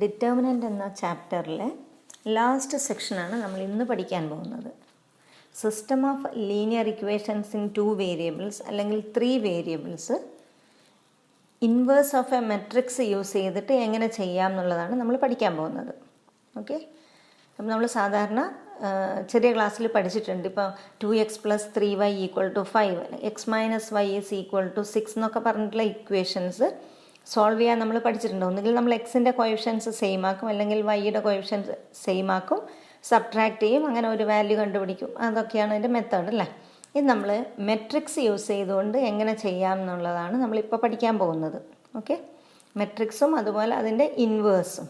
Determinant എന്ന ചാപ്റ്ററിലെ last സെക്ഷനാണ് നമ്മൾ ഇന്ന് പഠിക്കാൻ പോകുന്നത്. System of linear equations in 2 variables അല്ലെങ്കിൽ 3 variables inverse of A matrix use ചെയ്തിട്ട് എങ്ങനെ ചെയ്യാം എന്നുള്ളതാണ് നമ്മൾ പഠിക്കാൻ പോകുന്നത്. ഓക്കെ, അപ്പം നമ്മൾ സാധാരണ ചെറിയ ക്ലാസ്സിൽ പഠിച്ചിട്ടുണ്ട്. ഇപ്പോൾ 2x + 3y = 5, x - y = 6 എന്നൊക്കെ പറഞ്ഞിട്ടുള്ള ഇക്വേഷൻസ് സോൾവ് ചെയ്യാൻ നമ്മൾ പഠിച്ചിട്ടുണ്ട്. ഒന്നുകിൽ നമ്മൾ എക്സിൻ്റെ കോഎഫിഷ്യൻസ് സെയിം ആക്കും, അല്ലെങ്കിൽ വൈയുടെ കോഎഫിഷ്യൻസ് സെയിം ആക്കും, സബ്ട്രാക്ട് ചെയ്യും, അങ്ങനെ ഒരു വാല്യൂ കണ്ടുപിടിക്കും. അതൊക്കെയാണ് അതിൻ്റെ മെത്തേഡ് അല്ലേ. ഇത് നമ്മൾ മെട്രിക്സ് യൂസ് ചെയ്തുകൊണ്ട് എങ്ങനെ ചെയ്യാം എന്നുള്ളതാണ് നമ്മളിപ്പോൾ പഠിക്കാൻ പോകുന്നത്. ഓക്കെ, മെട്രിക്സും അതുപോലെ അതിൻ്റെ ഇൻവേഴ്സും.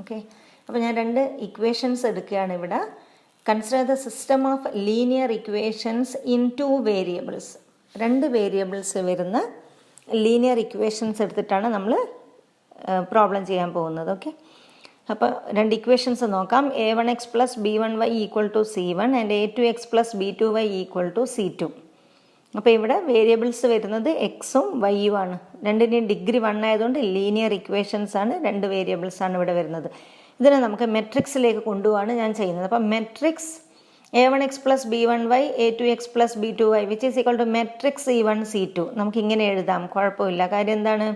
ഓക്കെ, അപ്പോൾ ഞാൻ 2 ഇക്വേഷൻസ് എടുക്കുകയാണ് ഇവിടെ. Consider the system of linear equations in 2 variables. 2 variables വരുന്ന ലീനിയർ ഇക്വേഷൻസ് എടുത്തിട്ടാണ് നമ്മൾ പ്രോബ്ലം ചെയ്യാൻ പോകുന്നത്. ഓക്കെ, അപ്പോൾ 2 ഇക്വേഷൻസ് നോക്കാം. a1x + b1y = c1 and a2x + b2y = c2. അപ്പോൾ ഇവിടെ വേരിയബിൾസ് വരുന്നത് എക്സും വൈയും ആണ്. രണ്ടിൻ്റെയും ഡിഗ്രി 1 ആയതുകൊണ്ട് ലീനിയർ ഇക്വേഷൻസ് ആണ്, 2 വേരിയബിൾസ് ആണ് ഇവിടെ വരുന്നത്. ഇതിനെ നമുക്ക് മെട്രിക്സിലേക്ക് കൊണ്ടുപോവാണ് ഞാൻ ചെയ്യുന്നത്. അപ്പോൾ matrix a1x + b1y a2x + b2y which is equal to matrix e1 c2. നമുക്കിങ്ങനെ എഴുതാം, കുഴപ്പമില്ല. കാര്യം എന്താണ്,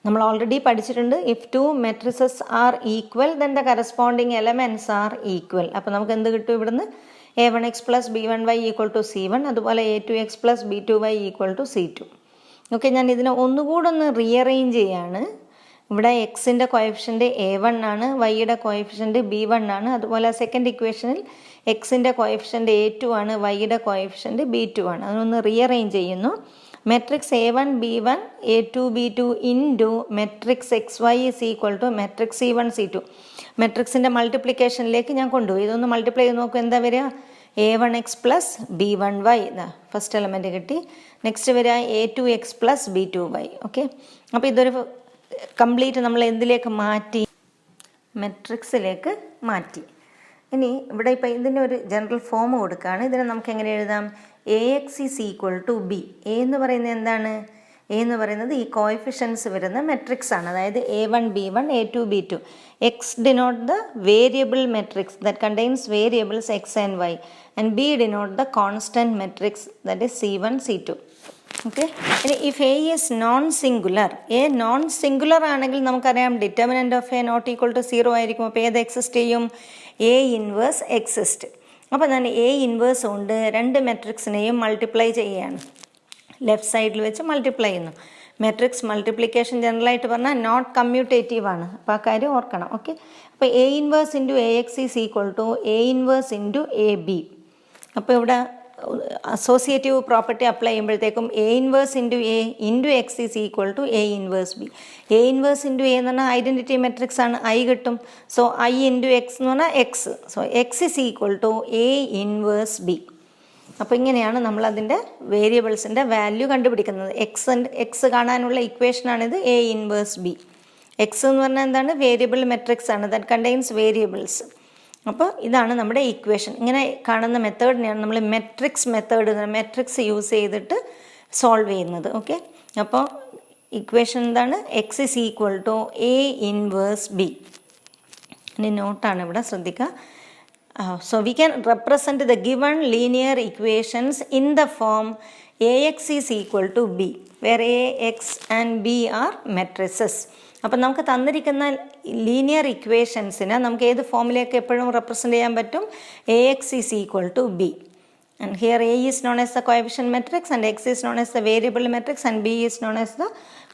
നമ്മൾ ഓൾറെഡി പഠിച്ചിട്ടുണ്ട്. If 2 matrices are equal then the corresponding elements are equal. അപ്പോൾ നമുക്ക് എന്ത് കിട്ടും ഇവിടുന്ന്? a1x + b1y = c1, അതുപോലെ a2x + b2y = c2. ഓക്കെ, ഞാൻ ഇതിനെ ഒന്നുകൂടെ ഒന്ന് റീഅറേഞ്ച് ചെയ്യാണ്. ഇവിടെ എക്സിൻ്റെ കോഎഫിഷ്യൻ്റ് a1 ആണ്, വൈയുടെ കോഎഫിഷ്യൻ്റ് b1 ആണ്. അതുപോലെ സെക്കൻഡ് ഇക്വേഷനിൽ എക്സിൻ്റെ കോഎഫിഷ്യൻ്റ് a2 ആണ്, വൈയുടെ കോഎഫിഷ്യൻ്റ് b2 ആണ്. അതൊന്ന് റീഅറേഞ്ച് ചെയ്യുന്നു. Matrix a1 b1 a2 b2 into matrix xy = matrix c1 c2. മെട്രിക്സിൻ്റെ മൾട്ടിപ്ലിക്കേഷനിലേക്ക് ഞാൻ കൊണ്ടുപോയി. ഇതൊന്ന് മൾട്ടിപ്ലൈ ചെയ്ത് നോക്കും. എന്താ വരിക? a1x + b1y, ഫസ്റ്റ് എലമെൻറ്റ് കിട്ടി. നെക്സ്റ്റ് വരിക a2x + b2y. ഓക്കെ, അപ്പോൾ ഇതൊരു കംപ്ലീറ്റ് നമ്മൾ എന്തിലേക്ക് മാറ്റി? മെട്രിക്സിലേക്ക് മാറ്റി. ഇനി ഇവിടെ ഇപ്പോൾ ഇതിൻ്റെ ഒരു ജനറൽ ഫോം കൊടുക്കുകയാണ്. ഇതിനെ നമുക്ക് എങ്ങനെ എഴുതാം? ax = b. a എന്ന് പറയുന്നത് എന്താണ്? a എന്ന് പറയുന്നത് ഈ കോഎഫിഷ്യൻസ് വരുന്ന മെട്രിക്സ് ആണ്. അതായത് a1 b1 a2 b2. x denote the variable matrix that contains variables x and y, and b denote the constant matrix that is c1 c2. Okay, ഇനി if A is non singular, A non singular ആണെങ്കിൽ നമുക്കറിയാം determinant of A not equal to 0 ആയിരിക്കും. അപ്പോൾ ഏത് exist ചെയ്യും? A inverse exist. അപ്പോൾ ഞാൻ A inverse കൊണ്ട് 2 മെട്രിക്സിനെയും മൾട്ടിപ്ലൈ ചെയ്യുകയാണ്. ലെഫ്റ്റ് സൈഡിൽ വെച്ച് മൾട്ടിപ്ലൈ ചെയ്യുന്നു. മെട്രിക്സ് മൾട്ടിപ്ലിക്കേഷൻ ജനറലായിട്ട് പറഞ്ഞാൽ നോട്ട് കമ്മ്യൂട്ടേറ്റീവ് ആണ്. അപ്പോൾ ആ കാര്യം ഓർക്കണം. ഓക്കെ, അപ്പോൾ A inverse into AX = A inverse into AB. അപ്പോൾ ഇവിടെ അസോസിയേറ്റീവ് പ്രോപ്പർട്ടി അപ്ലൈ ചെയ്യുമ്പോഴത്തേക്കും A inverse into A into X = A inverse B. A inverse into A എന്ന് പറഞ്ഞാൽ ഐഡൻറ്റിറ്റി മെട്രിക്സ് ആണ്, ഐ കിട്ടും. സോ ഐ ഇൻറ്റു എക്സ് എന്ന് പറഞ്ഞാൽ X. So X = A inverse B. അപ്പോൾ ഇങ്ങനെയാണ് നമ്മളതിൻ്റെ വേരിയബിൾസിൻ്റെ വാല്യൂ കണ്ടുപിടിക്കുന്നത്. എക്സ് കാണാനുള്ള ഇക്വേഷനാണിത്, എ ഇൻവേഴ്സ് ബി. എക്സ് എന്ന് പറഞ്ഞാൽ എന്താണ്? വേരിയബിൾ മെട്രിക്സ് ആണ്, ദാറ്റ് കണ്ടെയ്ൻസ് വേരിയബിൾസ്. അപ്പോൾ ഇതാണ് നമ്മുടെ ഇക്വേഷൻ. ഇങ്ങനെ കാണുന്ന മെത്തേഡിനെയാണ് നമ്മൾ മെട്രിക്സ് മെത്തേഡ്, മെട്രിക്സ് യൂസ് ചെയ്തിട്ട് സോൾവ് ചെയ്യുന്നത്. ഓക്കെ, അപ്പോൾ ഇക്വേഷൻ എന്താണ്? X = A inverse B. ഇനി നോട്ടാണ് ഇവിടെ, ശ്രദ്ധിക്കുക. So we can represent the given linear equations in the form AX = b, where AX and B are matrices. അപ്പം നമുക്ക് തന്നിരിക്കുന്ന ലീനിയർ ഇക്വേഷൻസിനെ നമുക്ക് ഏത് ഫോമിലേക്ക് എപ്പോഴും റെപ്രസെൻ്റ് ചെയ്യാൻ പറ്റും? AX = b. And here A is known as the coefficient matrix and X is known as the variable matrix and B is known as the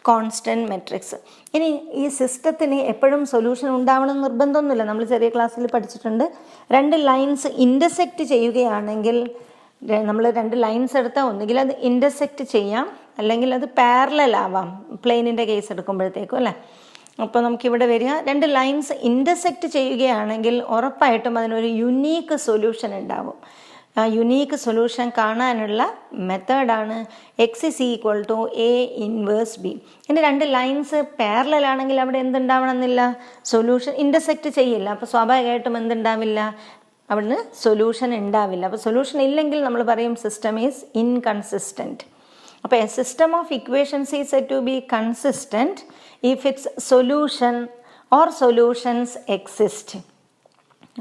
constant matrix. ഇനി ഈ സിസ്റ്റത്തിന് എപ്പോഴും സൊല്യൂഷൻ ഉണ്ടാവണമെന്ന് നിർബന്ധമൊന്നുമില്ല. നമ്മൾ ചെറിയ ക്ലാസ്സിൽ പഠിച്ചിട്ടുണ്ട്. 2 ലൈൻസ് ഇൻ്റർസെക്റ്റ് ചെയ്യുകയാണെങ്കിൽ നമ്മൾ 2 ലൈൻസ് എടുത്താൽ ഒന്നുകിൽ അത് ഇൻ്റർസെക്റ്റ് ചെയ്യാം, അല്ലെങ്കിൽ അത് പാരലൽ ആവാം, പ്ലെയിനിൻ്റെ കേസ് എടുക്കുമ്പോഴത്തേക്കും അല്ലേ. അപ്പോൾ നമുക്കിവിടെ വരിക 2 ലൈൻസ് ഇൻ്റർസെക്റ്റ് ചെയ്യുകയാണെങ്കിൽ ഉറപ്പായിട്ടും അതിനൊരു യുണീക്ക് സൊല്യൂഷൻ ഉണ്ടാവും. ആ യുണീക്ക് സൊല്യൂഷൻ കാണാനുള്ള മെത്തേഡാണ് എക്സ് = എ ഇൻവേഴ്സ് ബി. ഇനി 2 ലൈൻസ് പാരലൽ ആണെങ്കിൽ അവിടെ എന്തുണ്ടാവണമെന്നില്ല? സൊല്യൂഷൻ ഇൻ്റർസെക്റ്റ് ചെയ്യില്ല. അപ്പോൾ സ്വാഭാവികമായിട്ടും എന്തുണ്ടാവില്ല? അവിടുന്ന് സൊല്യൂഷൻ ഉണ്ടാവില്ല. അപ്പോൾ സൊല്യൂഷൻ ഇല്ലെങ്കിൽ നമ്മൾ പറയും സിസ്റ്റം ഈസ് ഇൻകൺസിസ്റ്റൻറ്റ്. അപ്പോൾ a system of equations is said to be consistent if its solution or solutions exist.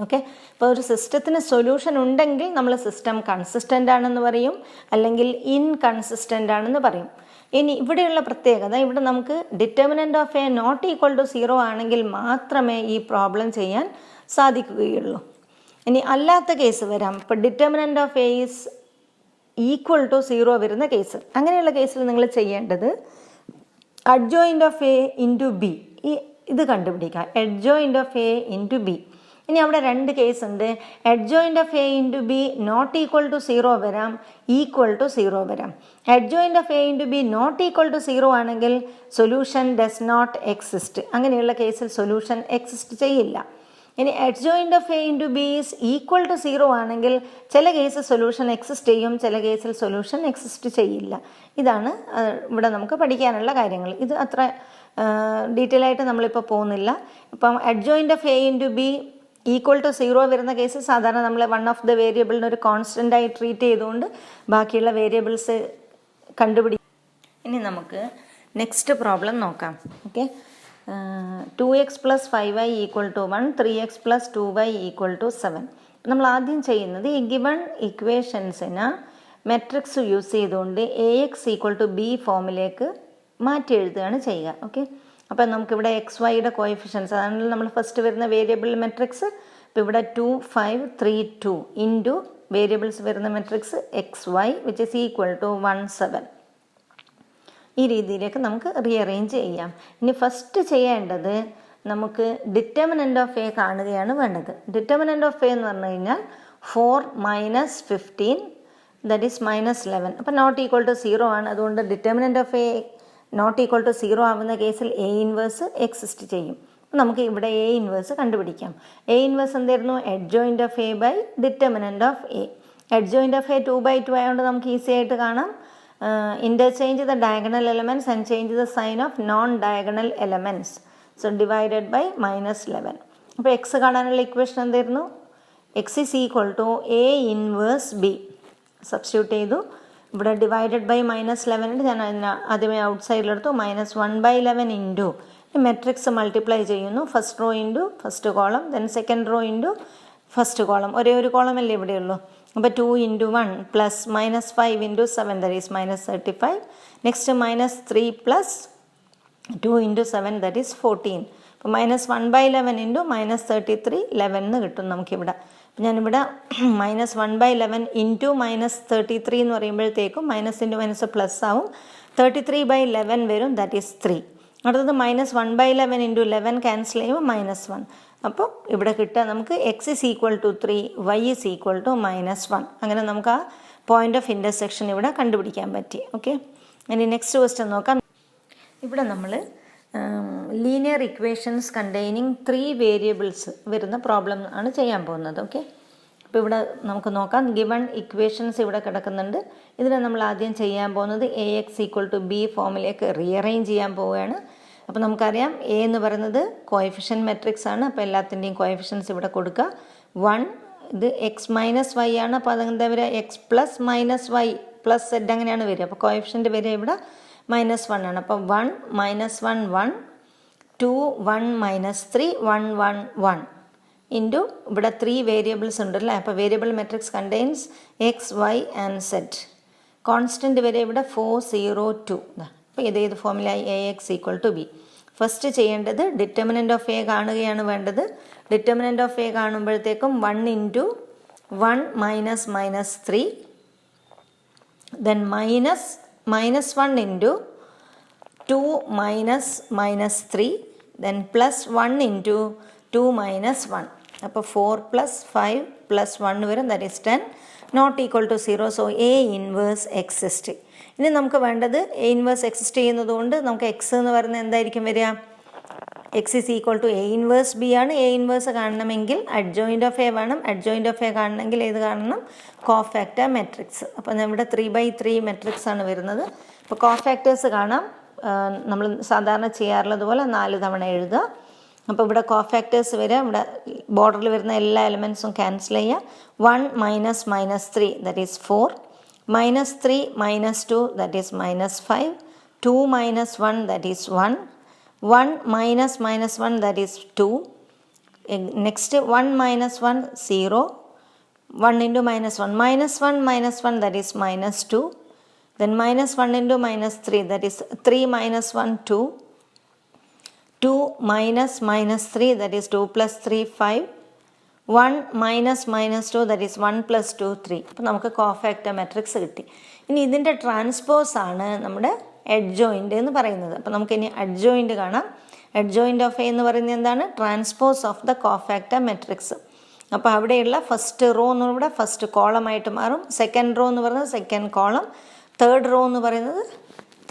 Okay, ഇപ്പോൾ ഒരു സിസ്റ്റത്തിന് സൊല്യൂഷൻ ഉണ്ടെങ്കിൽ നമ്മൾ സിസ്റ്റം കൺസിസ്റ്റൻ്റ് ആണെന്ന് പറയും, അല്ലെങ്കിൽ ഇൻകൺസിസ്റ്റൻ്റ് ആണെന്ന് പറയും. ഇനി ഇവിടെയുള്ള പ്രത്യേകത, ഇവിടെ നമുക്ക് determinant of A not equal to 0 ആണെങ്കിൽ മാത്രമേ ഈ പ്രോബ്ലം ചെയ്യാൻ സാധിക്കുകയുള്ളൂ. ഇനി അല്ലാത്ത കേസ് വരാം. ഇപ്പോൾ determinant of A is equal to 0 വരുന്ന കേസ്, അങ്ങനെയുള്ള കേസിൽ നിങ്ങൾ ചെയ്യേണ്ടത് adjoint of A into B, ഇത് കണ്ടുപിടിക്കുക. Adjoint of A into B. ഇനി അവിടെ രണ്ട് കേസ് ഉണ്ട്. Adjoint of A into B not equal to 0 വരാം, ഈക്വൽ ടു 0 വരാം. Adjoint of A into B not equal to 0 ആണെങ്കിൽ സൊല്യൂഷൻ ഡസ് നോട്ട് എക്സിസ്റ്റ്. അങ്ങനെയുള്ള കേസിൽ സൊല്യൂഷൻ എക്സിസ്റ്റ് ചെയ്യില്ല. ഇനി adjoint of A into B is equal to 0 ആണെങ്കിൽ ചില കേസിൽ സൊല്യൂഷൻ എക്സിസ്റ്റ് ചെയ്യും, ചില കേസിൽ സൊല്യൂഷൻ എക്സിസ്റ്റ് ചെയ്യില്ല. ഇതാണ് ഇവിടെ നമുക്ക് പഠിക്കാനുള്ള കാര്യങ്ങൾ. ഇത് അത്ര ഡീറ്റെയിൽ ആയിട്ട് നമ്മളിപ്പോൾ പോകുന്നില്ല. ഇപ്പം adjoint of A into B equal to 0 വരുന്ന കേസ് സാധാരണ നമ്മൾ വൺ ഓഫ് ദ വേരിയബിളിനെ ഒരു കോൺസ്റ്റൻ്റായി ട്രീറ്റ് ചെയ്തുകൊണ്ട് ബാക്കിയുള്ള വേരിയബിൾസ് കണ്ടുപിടിക്കും. ഇനി നമുക്ക് നെക്സ്റ്റ് പ്രോബ്ലം നോക്കാം. Okay, 2x + 5y = 1, 3x + 2y = 7. നമ്മൾ ആദ്യം ചെയ്യുന്നത് ഈ ഗിവൺ ഇക്വേഷൻസിന് മെട്രിക്സ് യൂസ് ചെയ്തുകൊണ്ട് AX = B ഫോമിലേക്ക് മാറ്റി എഴുതുകയാണ് ചെയ്യുക. ഓക്കെ, അപ്പോൾ നമുക്കിവിടെ XYയുടെ കോഎഫിഷ്യൻസ്, അതാണല്ലോ നമ്മൾ ഫസ്റ്റ് വരുന്ന വേരിയബിൾ മെട്രിക്സ്. ഇപ്പോൾ ഇവിടെ 2, 5, 3, 2 ഇൻറ്റു വേരിയബിൾസ് വരുന്ന matrix XY which is equal to 1, 7. ഈ രീതിയിലേക്ക് നമുക്ക് റീഅറേഞ്ച് ചെയ്യാം. ഇനി ഫസ്റ്റ് ചെയ്യേണ്ടത് നമുക്ക് ഡിറ്റർമിനൻ്റ് ഓഫ് എ കാണുകയാണ് വേണ്ടത്. ഡിറ്റർമിനൻ്റ് ഓഫ് എ എന്ന് പറഞ്ഞു കഴിഞ്ഞാൽ 4 - 15 ദറ്റ് ഈസ് -11. അപ്പോൾ നോട്ട് ഈക്വൽ ടു 0 ആണ്. അതുകൊണ്ട് determinant of A not equal to 0 ആവുന്ന കേസിൽ A ഇൻവേഴ്സ് എക്സിസ്റ്റ് ചെയ്യും. നമുക്ക് ഇവിടെ A ഇൻവേഴ്സ് കണ്ടുപിടിക്കാം. A ഇൻവേഴ്സ് എന്തായിരുന്നു? Adjoint of A by determinant of A. Adjoint of A 2/2 ആയതുകൊണ്ട് നമുക്ക് ഈസി ആയിട്ട് കാണാം. Interchange the diagonal elements and change the sign of non-diagonal elements. So divided by -11. അപ്പോൾ x കാണാനുള്ള ഇക്വേഷൻ എന്തായിരുന്നു? x is equal to A inverse B. Substitute ചെയ്തു. ഇവിടെ divided by -11 ഞാൻ ആദ്യമേ ഔട്ട് സൈഡിലെടുത്തു. -1/11 ഇൻറ്റു മെട്രിക്സ് മൾട്ടിപ്ലൈ ചെയ്യുന്നു. First row into first column, then second row into first column. ഒരേ ഒരു കോളമല്ലേ ഇവിടെയുള്ളൂ. അപ്പോൾ 2 × 1 plus -5 × 7 that is -35. Next -3 plus 2 × 7 that is 14. അപ്പോൾ -1/11 into -33 11 എന്ന് കിട്ടും നമുക്കിവിടെ. അപ്പം ഞാനിവിടെ -1/11 ഇൻറ്റു -33 എന്ന് പറയുമ്പോഴത്തേക്കും മൈനസ് ഇൻറ്റു മൈനസ് പ്ലസ് ആവും. 33/11 വരും, ദാറ്റ് ഈസ് 3. അടുത്തത് -1/11 ഇൻറ്റു 11 ക്യാൻസൽ ചെയ്യുമ്പോൾ -1. അപ്പോൾ ഇവിടെ കിട്ടുക നമുക്ക് x is equal to 3, y is equal to -1. അങ്ങനെ നമുക്ക് ആ പോയിൻ്റ് ഓഫ് ഇൻ്റർസെക്ഷൻ ഇവിടെ കണ്ടുപിടിക്കാൻ പറ്റി. ഓക്കെ, ഇനി നെക്സ്റ്റ് ക്വസ്റ്റ്യൻ നോക്കാം. ഇവിടെ നമ്മൾ ലീനിയർ ഇക്വേഷൻസ് കണ്ടെയ്നിങ് 3 വേരിയബിൾസ് വരുന്ന പ്രോബ്ലം ആണ് ചെയ്യാൻ പോകുന്നത്. ഓക്കെ, അപ്പോൾ ഇവിടെ നമുക്ക് നോക്കാം. ഗിവൺ ഇക്വേഷൻസ് ഇവിടെ കിടക്കുന്നുണ്ട്. ഇതിനെ നമ്മൾ ആദ്യം ചെയ്യാൻ പോകുന്നത് AX = B ഫോമിലേക്ക് റീഅറേഞ്ച് ചെയ്യാൻ പോവുകയാണ്. അപ്പോൾ നമുക്കറിയാം A എന്ന് പറയുന്നത് കോഎഫിഷ്യൻ മെട്രിക്സ് ആണ്. അപ്പോൾ എല്ലാത്തിൻ്റെയും കോഎഫിഷ്യൻസ് ഇവിടെ കൊടുക്കുക. 1 ഇത് x - y ആണ്. അപ്പോൾ അതെന്താ വരിക? x + -y + z അങ്ങനെയാണ് വരിക. അപ്പോൾ കോഎഫിഷ്യൻ്റ് വരിക ഇവിടെ -1 ആണ്. അപ്പോൾ 1 - 1 1 2 1 - 3 1 1 1 ഇൻറ്റു ഇവിടെ 3 വേരിയബിൾസ് ഉണ്ടല്ലേ. അപ്പോൾ variable matrix contains x, y and z. Constant വരെ ഇവിടെ 4 0 2. അപ്പോൾ ഏത് ഫോമിലായി? AX = B. ഫസ്റ്റ് ചെയ്യേണ്ടത് ഡിറ്റർമിനൻ്റ് ഓഫ് എ കാണുകയാണ് വേണ്ടത്. ഡിറ്റർമിനൻ്റ് ഓഫ് എ കാണുമ്പോഴത്തേക്കും 1 × 1 - -3 ദെൻ -1 ഇൻറ്റു 2 - -3 ദെൻ +1 ഇൻറ്റു 2 - 1. അപ്പോൾ 4 + 5 + 1 വരും, that is 10. Not equal to 0. So A inverse exist. ഇനി നമുക്ക് വേണ്ടത് A ഇൻവേഴ്സ് എക്സിസ്റ്റ് ചെയ്യുന്നത് കൊണ്ട് നമുക്ക് x എന്ന് പറയുന്നത് എന്തായിരിക്കും വരിക? x is equal to A inverse B ആണ്. A ഇൻവേഴ്സ് കാണണമെങ്കിൽ അഡ്ജോയിൻ്റ് ഓഫ് എ വേണം. അഡ്ജോയിൻ്റ് ഓഫ് എ കാണണമെങ്കിൽ ഏത് കാണണം? Cofactor matrix. അപ്പോൾ നമ്മുടെ 3/3 മെട്രിക്സ് ആണ് വരുന്നത്. അപ്പോൾ കോഫാക്ടേഴ്സ് കാണാം. നമ്മൾ സാധാരണ ചെയ്യാറുള്ളത് പോലെ 4 തവണ എഴുതുക. അപ്പോൾ ഇവിടെ കോഫാക്ടേഴ്സ് വരിക. ഇവിടെ ബോർഡറിൽ വരുന്ന എല്ലാ എലിമെൻസും ക്യാൻസൽ ചെയ്യുക. 1 - -3 that is 4. -3 - 2 that is -5. 2 - 1 that is 1. 1 minus minus 1 that is 2. Next 1 minus 1 0. 1 into minus 1 minus 1 that is minus 2. Then minus 1 into minus 3 that is 3 minus 1 2. 2 minus minus 3 that is 2 plus 3 5. 1 minus minus 2 that is 1 plus 2 3. അപ്പോൾ നമുക്ക് cofactor matrix കിട്ടി. ഇനി ഇതിൻ്റെ transpose ആണ് നമ്മുടെ adjoint എന്ന് പറയുന്നത്. അപ്പോൾ നമുക്കിനി അഡ്ജോയിൻ്റ് കാണാം. അഡ്ജോയിൻ്റ് ഓഫ് എ എന്ന് പറയുന്നത് എന്താണ്? Transpose of the cofactor matrix. അപ്പോൾ അവിടെയുള്ള ഫസ്റ്റ് റോ എന്ന് ഇവിടെ ഫസ്റ്റ് കോളമായിട്ട് മാറും. സെക്കൻഡ് റോ എന്ന് പറയുന്നത് സെക്കൻഡ് കോളം. തേർഡ് റോ എന്ന് പറയുന്നത്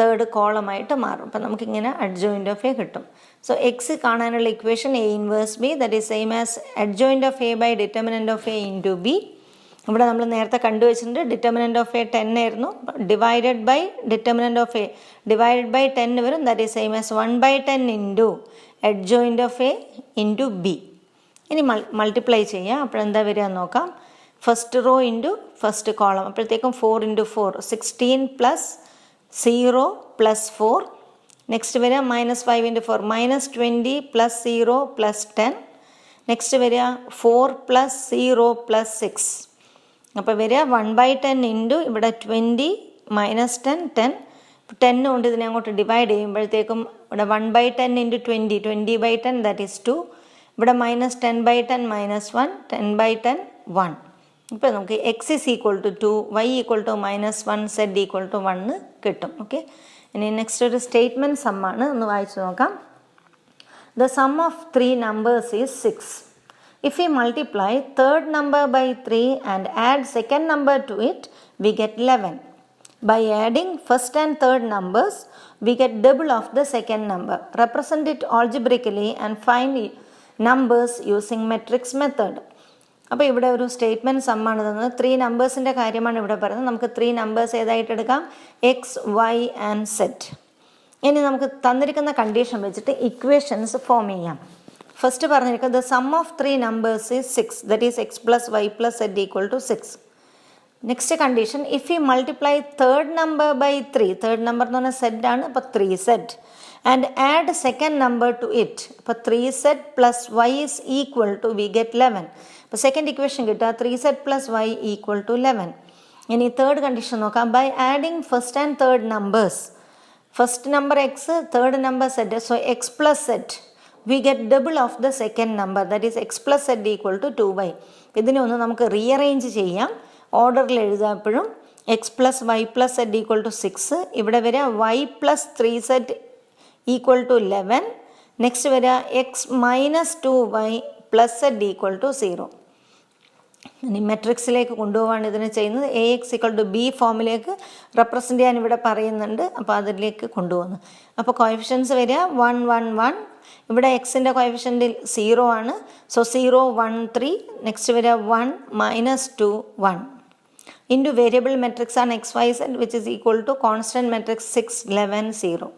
തേർഡ് കോളമായിട്ട് മാറും. അപ്പം നമുക്കിങ്ങനെ അഡ്ജോയിൻ്റ് ഓഫ് എ കിട്ടും. സോ എക്സ് കാണാനുള്ള equation A inverse B that is same as adjoint of A by determinant of A into B. ഇവിടെ നമ്മൾ നേരത്തെ കണ്ടുവച്ചിട്ടുണ്ട് ഡിറ്റർമിനൻ്റ് ഓഫ് എ 10 ആയിരുന്നു. Divided by determinant of A divided by 10 വരും. That is same as 1/10 into adjoint of A into B. ഇനി multiply ചെയ്യാം. അപ്പോഴെന്താ വരിക നോക്കാം. First row into first column. അപ്പോഴത്തേക്കും 4 into 4 16 plus 0 plus 4. നെക്സ്റ്റ് വരിക -5 into 4 -20 plus 0 plus 10. നെക്സ്റ്റ് വരിക 4 plus 0 plus 6. അപ്പോൾ വരിക 1/10 ഇൻറ്റു ഇവിടെ 20 -10 10. 10 കൊണ്ട് ഇതിനെ അങ്ങോട്ട് ഡിവൈഡ് ചെയ്യുമ്പോഴത്തേക്കും ഇവിടെ 1/10 ഇൻറ്റു 20 20/10 ദാറ്റ് ഈസ് 2. ഇവിടെ -10/10 -1 10/10 1. ഇപ്പോൾ നമുക്ക് X is equal to 2, Y equal to -1, Z equal to 1 കിട്ടും. ഓക്കെ. ഇനി നെക്സ്റ്റ് ഒരു സ്റ്റേറ്റ്മെൻറ്റ് സമ്മാണ്, ഒന്ന് വായിച്ചു നോക്കാം. The sum of 3 numbers is 6. If we multiply third number by 3 and add second number to it, we get 11. By adding first and third numbers, we get double of the second number. Represent it algebraically and find numbers using matrix method. അപ്പോൾ ഇവിടെ ഒരു statement സമ്മാണ് തന്നത്. 3 നമ്പേഴ്സിൻ്റെ കാര്യമാണ് ഇവിടെ പറയുന്നത്. നമുക്ക് 3 numbers ഏതായിട്ട് എടുക്കാം? X, Y and Z. ഇനി നമുക്ക് തന്നിരിക്കുന്ന കണ്ടീഷൻ വെച്ചിട്ട് ഇക്വേഷൻസ് ഫോം ചെയ്യാം. ഫസ്റ്റ് പറഞ്ഞിരിക്കുന്നത് the sum of 3 numbers is 6. That is X plus Y plus Z equal to 6. Next condition if you multiply third number by 3. Third number എന്ന് പറഞ്ഞാൽ സെഡാണ്. അപ്പോൾ 3 Z and add second number to it. അപ്പോൾ 3 Z plus Y is equal to we get 11. അപ്പോൾ second equation കിട്ടുക 3 Z plus Y equal to 11. ഇനി third condition നോക്കാം. By adding first and third numbers. First number X, third number Z. So X plus Z we get double of the second number, that is x plus z equal to 2y. ഇതിനെ ഒന്ന് നമുക്ക് rearrange ചെയ്യാം. ഓർഡറിൽ എഴുതാപ്പോഴും X plus Y plus Z equal to 6. ഇവിടെ വരിക Y plus 3 Z equal to 11. Next വരിക X minus 2y plus Z equal to 0. ഇനി മെട്രിക്സിലേക്ക് കൊണ്ടുപോകാണ് ഇതിനെ ചെയ്യുന്നത്. A X equal to B ഫോമിലേക്ക് റെപ്രസെൻ്റ് ചെയ്യാൻ ഇവിടെ പറയുന്നുണ്ട്. അപ്പോൾ അതിലേക്ക് കൊണ്ടുപോകുന്നു. അപ്പോൾ കോഎഫിഷ്യൻസ് വരിക 1 1 1. ഇവിടെ എക്സിൻ്റെ കോഎഫിഷ്യൻ്റ് 0 ആണ്. സോ 0 1 3. നെക്സ്റ്റ് വരിക 1 -2 1. ഇൻറ്റു വേരിയബിൾ മെട്രിക്സ് ആണ് X Y Z which is equal to constant matrix 6 11 0.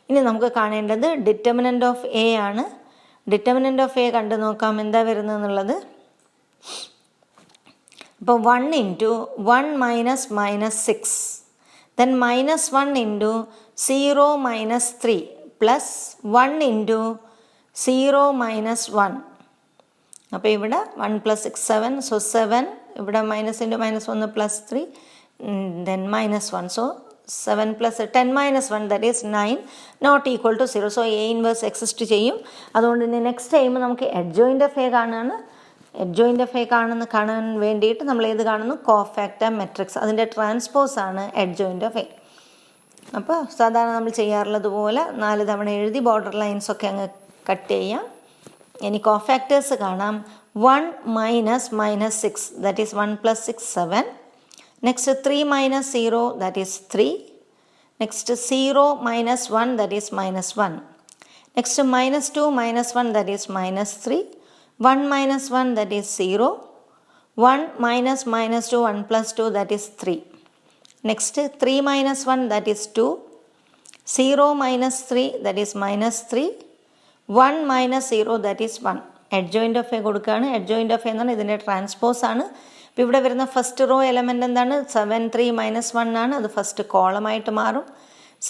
ഇനി നമുക്ക് കാണേണ്ടത് ഡിറ്റർമിനൻ്റ് ഓഫ് എ ആണ്. ഡിറ്റർമിനൻ്റ് ഓഫ് എ കണ്ടു നോക്കാം എന്താ വരുന്നതെന്നുള്ളത്. അപ്പോൾ 1 into 1 minus minus 6. Then -1 into 0 minus 3 plus 1 into 0 minus 1. അപ്പോൾ ഇവിടെ 1 പ്ലസ് 6 7. സോ 7. ഇവിടെ minus into -1 plus 3. Then -1. So 7 plus 10 -1 that is 9 not equal to 0. So A inverse exist ചെയ്യും. അതുകൊണ്ട് ഇനി നെക്സ്റ്റ് ടൈം നമുക്ക് അഡ്ജോയിൻ്റ് ഓഫ് എ കാണുകയാണ്. Adjoint of A കാണാൻ വേണ്ടിയിട്ട് നമ്മൾ ഏത് കാണുന്നു? Cofactor matrix. അതിൻ്റെ ട്രാൻസ്പോസ് ആണ് അഡ്ജോയിൻ്റ് ഓഫ് എ. അപ്പോൾ സാധാരണ നമ്മൾ ചെയ്യാറുള്ളത് പോലെ 4 തവണ എഴുതി ബോർഡർ ലൈൻസൊക്കെ അങ്ങ് കട്ട് ചെയ്യാം. ഇനി കോഫാക്ടേഴ്സ് കാണാം. 1 minus -6 that is 1 plus 6 7. Next 3 minus 0 that is 3. Next 0 minus 1 that is -1. Next -2 -1 that is -3. 1 minus 1 that is 0. 1 minus -2 1 plus 2 that is 3. Next 3 minus 1 that is 2. 0 minus 3 that is -3. 1 minus 0 that is 1. Adjoint of a കൊടുക്കുകയാണ്. Adjoint of a എന്നാണ് ഇതിൻ്റെ transpose ആണ്. ഇപ്പോൾ ഇവിടെ വരുന്ന first raw element എന്താണ്? 7 3 -1 ആണ്. അത് ഫസ്റ്റ് കോളമായിട്ട് മാറും.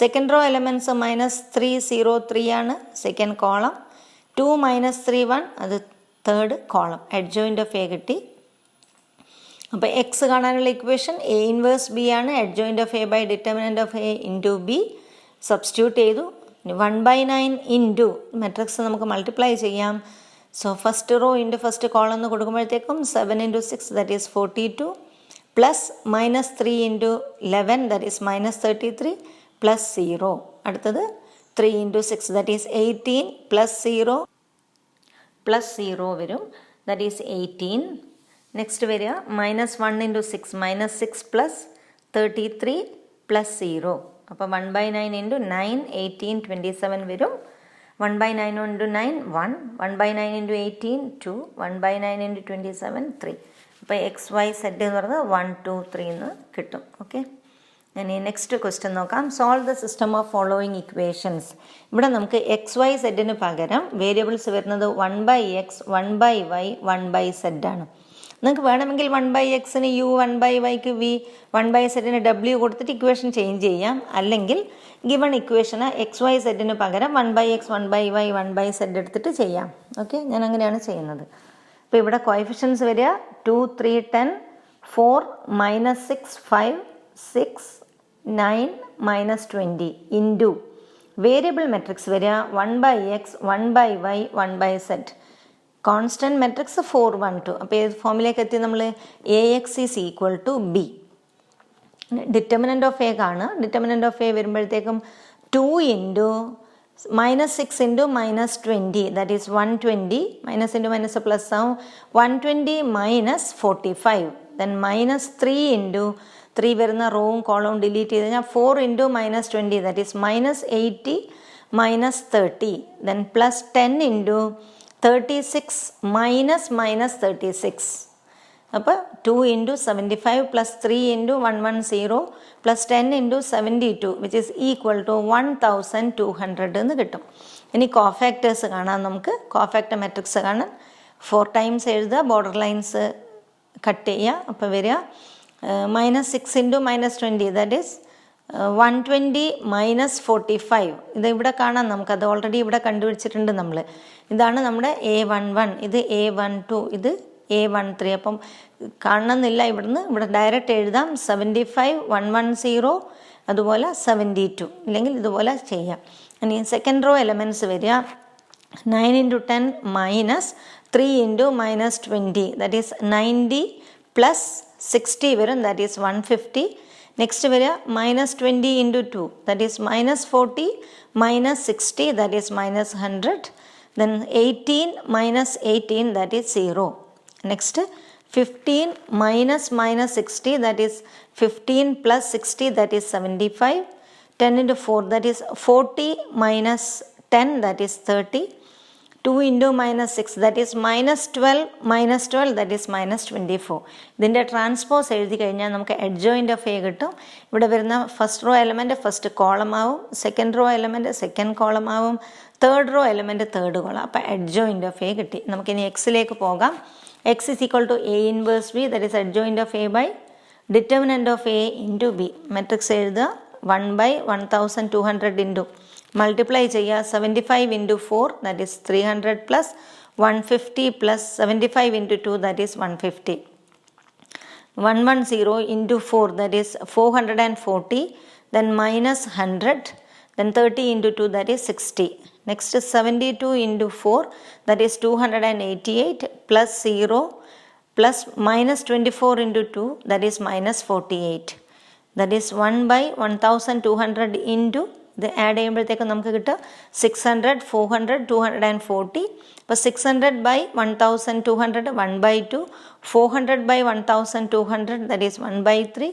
സെക്കൻഡ് റോ എലമെൻറ്റ്സ് -3 0 3 ആണ് സെക്കൻഡ് കോളം. 2 -3 1 അത് third column. Adjoint of A കിട്ടി. അപ്പോൾ എക്സ് കാണാനുള്ള ഇക്വേഷൻ എ ഇൻവേഴ്സ് ബി ആണ്. Adjoint of A by determinant of A into B substitute ചെയ്തു. 1/9 ഇൻറ്റു മെട്രിക്സ് നമുക്ക് മൾട്ടിപ്ലൈ ചെയ്യാം. So first row into first column എന്ന് കൊടുക്കുമ്പോഴത്തേക്കും 7 × 6 that is 42 plus -3 × 11 that is -33 plus 0. അടുത്തത് 3 × 6 ദാറ്റ് ഈസ് 18 പ്ലസ് 0 പ്ലസ് 0 വരും, that is 18. Next വരിക -1 × 6 -6 plus 33 plus 0. അപ്പോൾ 1/9 × 9 18 27 വരും. 1/9 × 9 1, 1/9 × 18 2, 1/9 × 27 3. അപ്പോൾ XYZ എന്ന് പറയുന്നത് 1 2 3 എന്ന് കിട്ടും. ഓക്കെ, ഇനി നെക്സ്റ്റ് ക്വസ്റ്റ്യൻ നോക്കാം. Solve the system of following equations. ഇവിടെ നമുക്ക് XYZന് പകരം വേരിയബിൾസ് വരുന്നത് 1/x 1/y 1/z ആണ്. നിങ്ങൾക്ക് വേണമെങ്കിൽ 1/xന് u 1/yക്ക് v 1/zന് w കൊടുത്തിട്ട് ഇക്വേഷൻ ചേഞ്ച് ചെയ്യാം. അല്ലെങ്കിൽ ഗിവൺ ഇക്വേഷന് XYZന് പകരം 1/x 1/y 1/z എടുത്തിട്ട് ചെയ്യാം. ഓക്കെ, ഞാൻ അങ്ങനെയാണ് ചെയ്യുന്നത്. അപ്പോൾ ഇവിടെ കോഎഫിഷ്യൻസ് വരിക 2 3 10 4 -6 5 6 9 -20 ഇൻറ്റു വേരിയബിൾ മെട്രിക്സ് വരിക 1/x 1/y 1/z. Constant matrix 4 1 2. അപ്പോൾ ഏത് ഫോമിലേക്ക് എത്തി നമ്മൾ? AX is equal to B. Determinant of A കാണുക. ഡിറ്റർമിനൻ്റ് ഓഫ് എ വരുമ്പോഴത്തേക്കും 2 into -6 into -20 that is 120. Minus into minus plus ആവും. 120 -45 ദെൻ -3 ഇൻറ്റു 3 വരുന്ന റോവും കോളവും ഡിലീറ്റ് ചെയ്ത് കഴിഞ്ഞാൽ 4 into -20 that is -80 -30 then plus 10 into 36 -36. അപ്പോൾ 2 into 75 plus 3 into 110 plus 10 into 72 which is equal to 1200 എന്ന് കിട്ടും. ഇനി കോഫാക്ടേഴ്സ് കാണാം നമുക്ക്. കോഫാക്ടർ മെട്രിക്സ് കാണാൻ 4 ടൈംസ് എഴുതുക, ബോർഡർ ലൈൻസ് കട്ട് ചെയ്യുക. അപ്പോൾ വരിക -6 ഇൻറ്റു -20 ദാറ്റ് ഈസ് 120 -45. ഇത് ഇവിടെ കാണാം നമുക്കത് ഓൾറെഡി ഇവിടെ കണ്ടുപിടിച്ചിട്ടുണ്ട് നമ്മൾ. ഇതാണ് നമ്മുടെ A11, ഇത് A12, ഇത് A13. അപ്പം കാണണമെന്നില്ല ഇവിടുന്ന്, ഇവിടെ ഡയറക്റ്റ് എഴുതാം 75 110 അതുപോലെ 72, ഇല്ലെങ്കിൽ ഇതുപോലെ ചെയ്യാം. ഇനി സെക്കൻഡ് റോ എലമെൻറ്റ്സ് വരിക 9 × 10 -3 ഇൻറ്റു -20 ദാറ്റ് ഈസ് 90 പ്ലസ് 60 വരും, ദാറ്റ് ഈസ് 150. നെക്സ്റ്റ് വരിക -20 into 2 that is -40 -60 that is -100. Then 18 -18 that is 0. Next 15 -60 that is 15 plus 60 that is 75. 10 into 4 that is 40 minus 10 that is 30. 2 into -6 that is -12 that is -24. ഇതിൻ്റെ transpose എഴുതി കഴിഞ്ഞാൽ നമുക്ക് adjoint of A കിട്ടും. ഇവിടെ വരുന്ന first row element first column ആവും, second row element second column ആവും, third row element third column. അപ്പോൾ അഡ്ജോയിൻ്റ് ഓഫ് എ കിട്ടി. നമുക്കിനി എക്സിലേക്ക് പോകാം. X is equal to A inverse B, that is adjoint of A by determinant of A into B. Matrix എഴുതുക 1/1200 into multiply ചെയ്യുക 75 into 4 that is 300 plus 150 plus 75 into 2 that is 150. 110 into 4 that is 440, then minus 100, then 30 into 2 that is 60. Next 72 into 4 that is 288 plus 0 plus minus 24 into 2 that is minus 48. That is 1/1200 into ഇത് add ചെയ്യുമ്പോഴത്തേക്കും നമുക്ക് കിട്ടുക 600 400 240. അപ്പോൾ 600/1200 1/2, 400/1200 that is 1/3,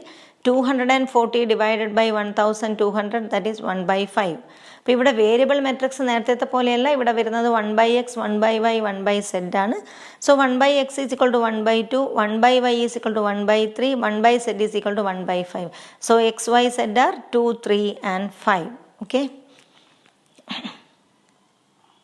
240 divided by 1200 that is 1/5. അപ്പോൾ ഇവിടെ variable matrix നേരത്തെ പോലെയല്ല, ഇവിടെ വരുന്നത് 1/x 1/y 1/z ആണ്. So 1/x is equal to 1/2, 1/y is equal to 1/3, 1/z is equal to 1/5. So XYZ are 2 3 and 5. Okay.